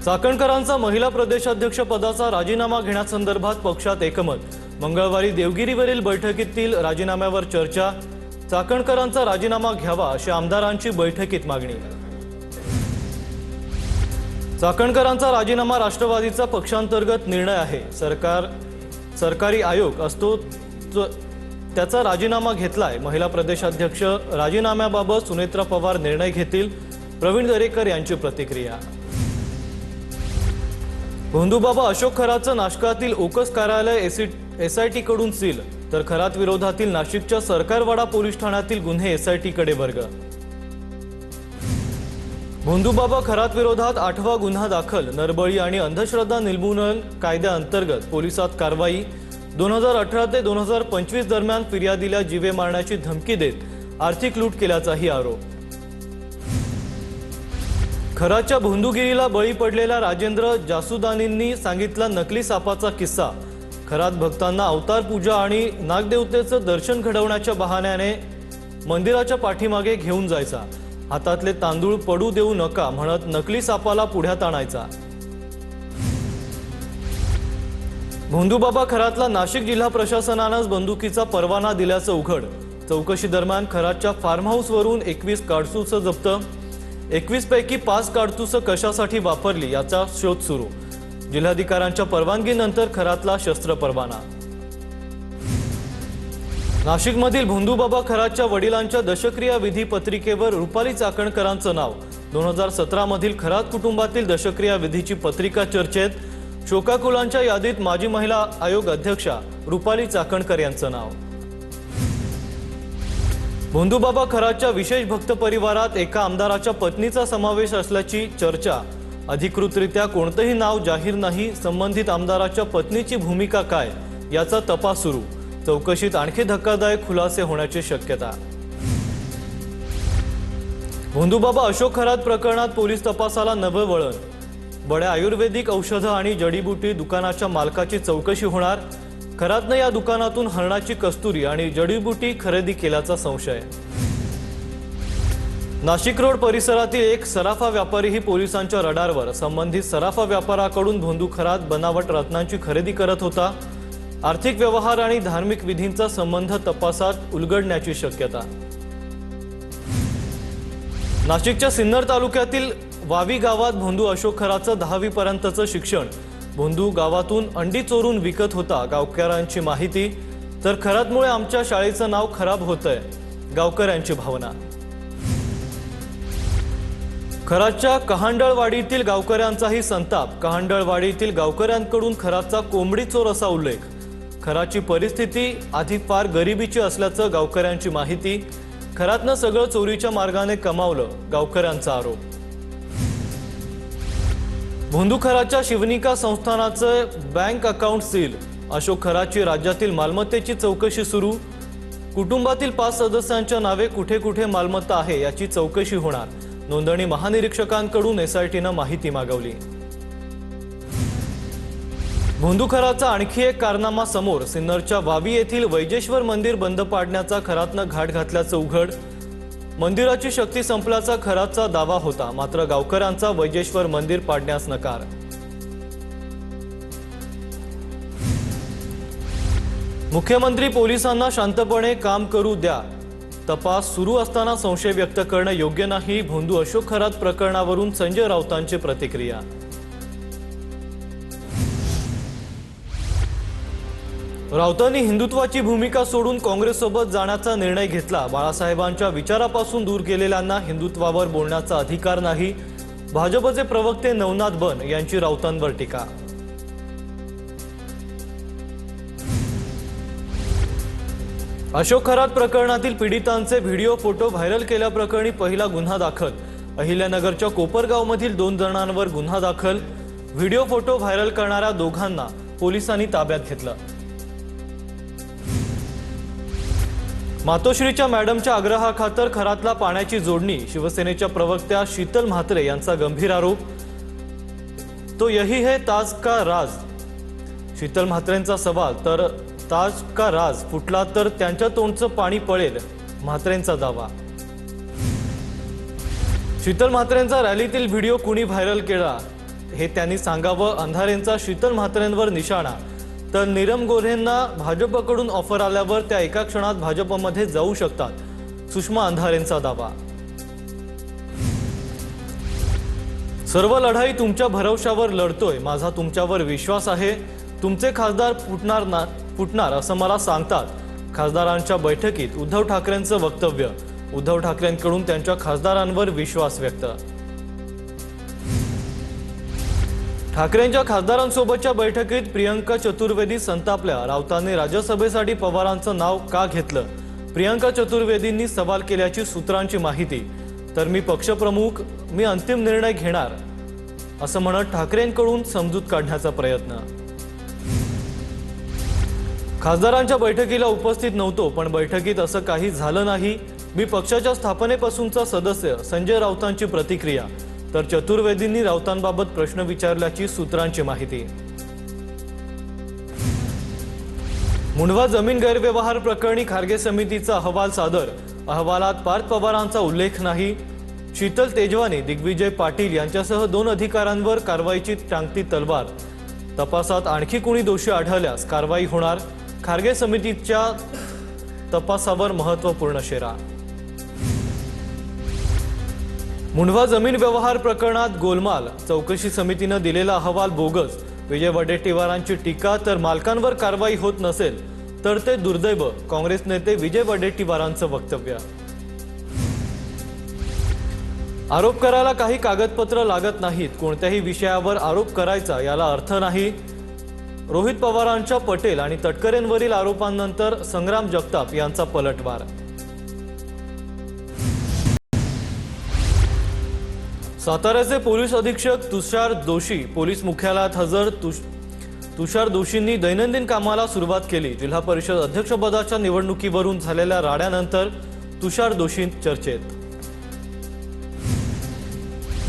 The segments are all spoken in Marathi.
चाकणकरांचा महिला प्रदेशाध्यक्ष पदाचा राजीनामा घेण्यासंदर्भात पक्षात एकमत। मंगळवारी देवगिरीवरील बैठकीतील राजीनाम्यावर चर्चा। चाकणकरांचा राजीनामा घ्यावा अशी आमदारांची बैठकीत मागणी। चाकणकरांचा राजीनामा राष्ट्रवादीचा पक्षांतर्गत निर्णय आहे। सरकारी आयोग असतो त्याचा राजीनामा घेतलाय। महिला प्रदेशाध्यक्ष राजीनाम्याबाबत सुनेत्रा पवार निर्णय घेतील। प्रवीण दरेकर यांची प्रतिक्रिया। भोंदूबाबा अशोक खराचं नाशकातील ओकस कार्यालय एसआयटी कडून सील, तर खरात विरोधातील नाशिकच्या सरकारवाडा पोलीस ठाण्यातील गुन्हे एसआयटी कडे वर्ग। भोंदूबाबा खरात विरोधात 8वा गुन्हा दाखल। नरबळी आणि अंधश्रद्धा निर्मूलन कायद्याअंतर्गत पोलिसात कारवाई। 2018 ते 2025 दरम्यान फिर्यादीला जीवे मारण्याची धमकी देत आर्थिक लूट केल्याचाही आरोप। खराच्या भोंदूगिरीला बळी पडलेल्या राजेंद्र जासुदानींनी सांगितला नकली सापाचा किस्सा। खरात भक्तांना अवतार पूजा आणि नागदेवतेचं दर्शन घडवण्याच्या बहाण्याने मंदिराच्या पाठीमागे घेऊन जायचा। हातातले तांदूळ पडू देऊ नका म्हणत नकली सापाला पुढ्यात आणायचा। भोंदूबाबा खरातला नाशिक जिल्हा प्रशासनानंच बंदुकीचा परवाना दिल्याचं उघड। चौकशी दरम्यान खरातच्या फार्म हाऊसवरून 21 काडतुसं जप्त। 21 पैकी 5 काडतुसं कशासाठी वापरली याचा शोध सुरू। जिल्हाधिकाऱ्यांच्या परवानगीनंतर खरातला शस्त्र परवाना। नाशिकमधील भोंदूबाबा खरातच्या वडिलांच्या दशक्रिया विधी पत्रिकेवर रुपाली चाकणकरांचं नाव। 2017 मधील खरात कुटुंबातील दशक्रिया विधीची पत्रिका चर्चेत। शोकाकुलांच्या यादीत माजी महिला आयोग अध्यक्षा रुपाली चाकणकर यांचं नाव। भोंदूबाबा खरातच्या विशेष भक्त परिवारात एका आमदाराच्या पत्नीचा समावेश असल्याची चर्चा। अधिकृतरित्या कोणतेही नाव जाहीर नाही। संबंधित आमदाराच्या पत्नीची भूमिका काय याचा तपास सुरू। चौकशीत आणखी धक्कादायक खुलासे होण्याची शक्यता। भोंदूबाबा अशोक खरात प्रकरणात पोलीस तपासाला नवं वळण। बड्या आयुर्वेदिक औषधं आणि जडीबुटी दुकानाच्या मालकाची चौकशी होणार। खरातने या दुकानातून हरणाची कस्तुरी आणि जडीबुटी खरेदी केल्याचा संशय। नाशिक रोड परिसरातील एक सराफा व्यापारीही पोलिसांच्या रडारवर। संबंधित सराफा व्यापाराकडून भोंदू खरात बनावट रत्नांची खरेदी करत होता। आर्थिक व्यवहार आणि धार्मिक विधींचा संबंध तपासात उलगडण्याची शक्यता। नाशिकच्या सिन्नर तालुक्यातील वावी गावात भोंदू अशोक खराचं 10वी पर्यंतचं शिक्षण। भोंदू गावातून अंडी चोरून विकत होता गावकऱ्यांची माहिती। तर खरातमुळे आमच्या शाळेचं नाव खराब होतंय गावकऱ्यांची भावना। खरातच्या कहांडळवाडीतील गावकऱ्यांचाही संताप। कहांडळवाडीतील गावकऱ्यांकडून खरातचा कोंबडी चोर असा उल्लेख। खराची परिस्थिती आधी फार गरिबीची असल्याचं गावकऱ्यांची माहिती। खरातनं सगळं चोरीच्या मार्गाने कमावलं गावकऱ्यांचा आरोप। भोंदू खराच्या शिवनिका संस्थानाचं बँक अकाउंट सील। अशोक खराची राज्यातील मालमत्तेची चौकशी सुरू। कुटुंबातील 5 सदस्यांच्या नावे कुठे कुठे मालमत्ता आहे याची चौकशी होणार। नोंदणी महानिरीक्षकांकडून एसआयटीनं माहिती मागवली। भोंदू खराचा आणखी एक कारनामा समोर। सिन्नरच्या वावी येथील वैजेश्वर मंदिर बंद पाडण्याचा खरातनं घाट घातल्याचं उघड। मंदिराची शक्ती संपल्याचा खरातचा दावा होता, मात्र गावकऱ्यांचा वैजेश्वर मंदिर पाडण्यास नकार। मुख्यमंत्री पोलिसांना शांतपणे काम करू द्या। तपास सुरू असताना संशय व्यक्त करणं योग्य नाही। भोंदू अशोक खरात प्रकरणावरून संजय राऊतांची प्रतिक्रिया। राऊतांनी हिंदुत्वाची भूमिका सोडून काँग्रेससोबत जाण्याचा निर्णय घेतला। बाळासाहेबांच्या विचारापासून दूर गेलेल्यांना हिंदुत्वावर बोलण्याचा अधिकार नाही। भाजपचे प्रवक्ते नवनाथ बन यांची राऊतांवर टीका। अशोक खरात प्रकरणातील पीडितांचे व्हिडिओ फोटो व्हायरल केल्याप्रकरणी पहिला गुन्हा दाखल। अहिल्यानगरच्या कोपरगावमधील 2 जणांवर गुन्हा दाखल। व्हिडिओ फोटो व्हायरल करणाऱ्या दोघांना पोलिसांनी ताब्यात घेतलं। मातोश्रीच्या मॅडमच्या आग्रहाखातर खरातला पाण्याची जोडणी। शिवसेनेच्या प्रवक्त्या शीतल म्हात्रे यांचा गंभीर आरोप। तो यही है ताज का राज। शीतल म्हात्रेंचा सवाल, तर ताज का राज फुटला तर त्यांच्या तोंडचं पाणी पळेल, म्हात्रेंचा दावा। शीतल म्हात्रेंचा रॅलीतील व्हिडिओ कुणी व्हायरल केला हे त्यांनी सांगावं. अंधारेंचा शीतल म्हात्रेंवर निशाणा, तर नीरम गोऱ्हेंना भाजपकडून ऑफर आल्यावर त्या एका क्षणात भाजपमध्ये जाऊ शकतात, सुषमा अंधारेंचा दावा. सर्व लढाई तुमच्या भरवशावर लढतोय, माझा तुमच्यावर विश्वास आहे. तुमचे खासदार फुटणार असं मला सांगतात. खासदारांच्या बैठकीत उद्धव ठाकरेंचं वक्तव्य. उद्धव ठाकरेंकडून त्यांच्या खासदारांवर विश्वास व्यक्त. ठाकरेंच्या खासदारांसोबतच्या बैठकीत प्रियंका चतुर्वेदी संतापल्या. राऊतांनी राज्यसभेसाठी पवारांचं नाव का घेतलं? प्रियंका चतुर्वेदींनी सवाल केल्याची सूत्रांची माहिती. तर मी पक्षप्रमुख, मी अंतिम निर्णय घेणार असं म्हणत ठाकरेंकडून समजूत काढण्याचा प्रयत्न. खासदारांच्या बैठकीला उपस्थित नव्हतो, पण बैठकीत असं काही झालं नाही. मी पक्षाच्या स्थापनेपासूनचा सदस्य, संजय राऊतांची प्रतिक्रिया. तर चतुर्वेदींनी राऊतांबाबत प्रश्न विचारल्याची सूत्रांची माहिती. मुंढवा जमीन गैरव्यवहार प्रकरणी खारगे समितीचा अहवाल सादर. अहवालात पार्थ पवारांचा उल्लेख नाही. शीतल तेजवानी, दिग्विजय पाटील यांच्यासह 2 अधिकाऱ्यांवर कारवाईची टांगती तलवार. तपासात आणखी कोणी दोषी आढळल्यास कारवाई होणार. खारगे समितीच्या तपासावर महत्त्वपूर्ण शेरा. मुंढवा जमीन व्यवहार प्रकरणात गोलमाल. चौकशी समितीनं दिलेला अहवाल बोगस. विजय वडेट्टीवारांची टीका. तर मालकांवर कारवाई होत नसेल तर ते दुर्दैव, काँग्रेस नेते विजय वडेट्टीवारांचं वक्तव्य. आरोप करायला काही कागदपत्र लागत नाहीत. कोणत्याही विषयावर आरोप करायचा याला अर्थ नाही. रोहित पवारांच्या पटेल आणि तटकरेंवरील आरोपांनंतर संग्राम जगताप यांचा पलटवार. साताऱ्याचे पोलीस अधीक्षक तुषार दोशी पोलीस मुख्यालयात हजर. तुषार दोशींनी दैनंदिन कामाला सुरुवात केली. जिल्हा परिषद अध्यक्षपदाच्या निवडणुकीवरून झालेल्या राड्यानंतर तुषार दोशी चर्चेत.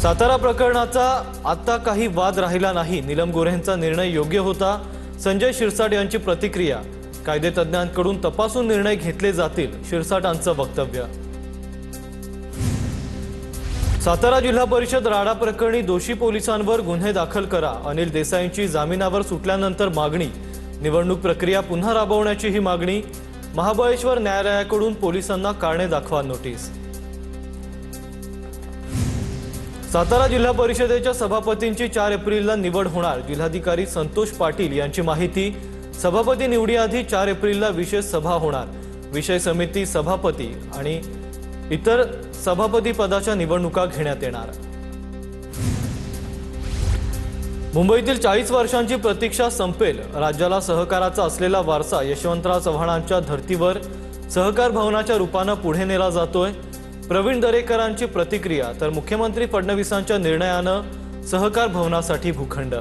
सातारा प्रकरणाचा आता काही वाद राहिला नाही. नीलम गोऱ्हेंचा निर्णय योग्य होता. संजय शिरसाट यांची प्रतिक्रिया. कायदेतज्ञांकडून तपासून निर्णय घेतले जातील, शिरसाटांचं वक्तव्य. सातारा जिल्हा परिषद राडा प्रकरणी दोषी पोलिसांवर गुन्हे दाखल करा. अनिल देसाईंची जामिनावर सुटल्यानंतर मागणी. निवडणूक प्रक्रिया पुन्हा राबवण्याची ही मागणी. महाबळेश्वर न्यायालयाकडून पोलिसांना कारणे दाखवा नोटीस. सातारा जिल्हा परिषदेच्या सभापतींची 4 एप्रिलला निवड होणार. जिल्हाधिकारी संतोष पाटील यांची माहिती. सभापती निवडीआधी 4 एप्रिलला विशेष सभा होणार. विषय समिती, सभापती आणि इतर सभापती पदाच्या निवडणुका घेण्यात येणार. मुंबईतील 40 वर्षांची प्रतीक्षा संपेल. राज्याला सहकाराचा असलेला वारसा यशवंतराव चव्हाणांच्या धर्तीवर सहकार भवनाच्या रूपानं पुढे नेला जातोय. प्रवीण दरेकरांची प्रतिक्रिया. तर मुख्यमंत्री फडणवीसांच्या निर्णयानं सहकार भवनासाठी भूखंड.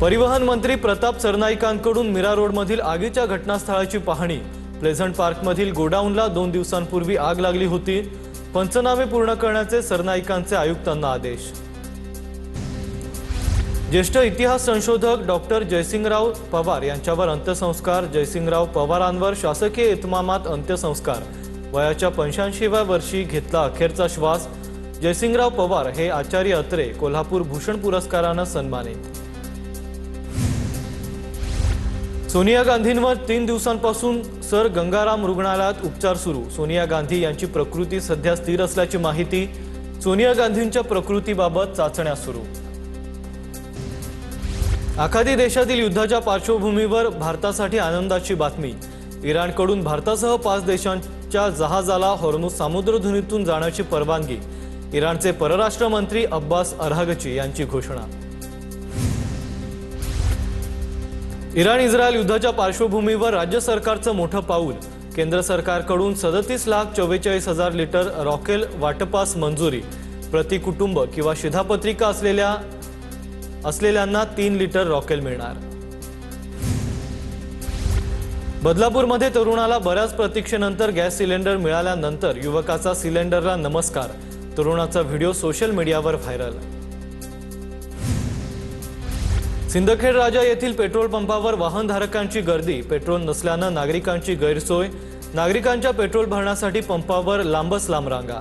परिवहन मंत्री प्रताप सरनाईकांकडून मीरा रोडमधील आगीच्या घटनास्थळाची पाहणी. प्लेझंट पार्कमधील गोडाऊनला 2 दिवसांपूर्वी आग लागली होती. पंचनामे पूर्ण करण्याचे सरनाईकांचे आयुक्तांना आदेश. ज्येष्ठ इतिहास संशोधक डॉक्टर जयसिंगराव पवार यांच्यावर अंत्यसंस्कार. जयसिंगराव पवारांवर शासकीय इतमामात अंत्यसंस्कार. वयाच्या 85व्या वर्षी घेतला अखेरचा श्वास. जयसिंगराव पवार हे आचार्य अत्रे कोल्हापूर भूषण पुरस्कारानं सन्मानित. सोनिया गांधींवर 3 दिवसांपासून सर गंगाराम रुग्णालयात उपचार सुरू. सोनिया गांधी यांची प्रकृती सध्या स्थिर असल्याची माहिती. सोनिया गांधींच्या प्रकृतीबाबत चाचण्या सुरू. आखाती देशातील युद्धाच्या पार्श्वभूमीवर भारतासाठी आनंदाची बातमी. इराणकडून भारतासह 5 देशांच्या जहाजाला हॉर्मुझ सामुद्रधुनीतून जाण्याची परवानगी. इराणचे परराष्ट्र मंत्री अब्बास अराघची यांची घोषणा. इराण इस्रायल युद्धाच्या पार्श्वभूमीवर राज्य सरकारचं मोठं पाऊल. केंद्र सरकारकडून 37,44,000 लिटर रॉकेल वाटपास मंजुरी. प्रति कुटुंब किंवा शिधापत्रिका असलेल्यांना 3 लिटर रॉकेल मिळणार. बदलापूरमध्ये तरुणाला बऱ्याच प्रतीक्षेनंतर गॅस सिलेंडर मिळाल्यानंतर युवकाचा सिलेंडरला नमस्कार. तरुणाचा व्हिडिओ सोशल मीडियावर व्हायरल. सिंदखेड राजा येथील पेट्रोल पंपावर वाहनधारकांची गर्दी. पेट्रोल नसल्यानं नागरिकांची गैरसोय. नागरिकांच्या पेट्रोल भरण्यासाठी पंपावर लांबच लांब रांगा.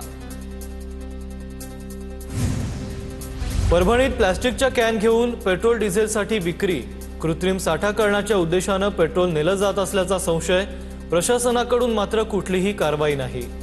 परभणीत प्लास्टिकच्या कॅन घेऊन पेट्रोल डिझेलसाठी विक्री, कृत्रिम साठा करण्याच्या उद्देशाने पेट्रोल नेलं जात असल्याचा संशय, प्रशासनाकडून मात्र कुठलीही कारवाई नाही।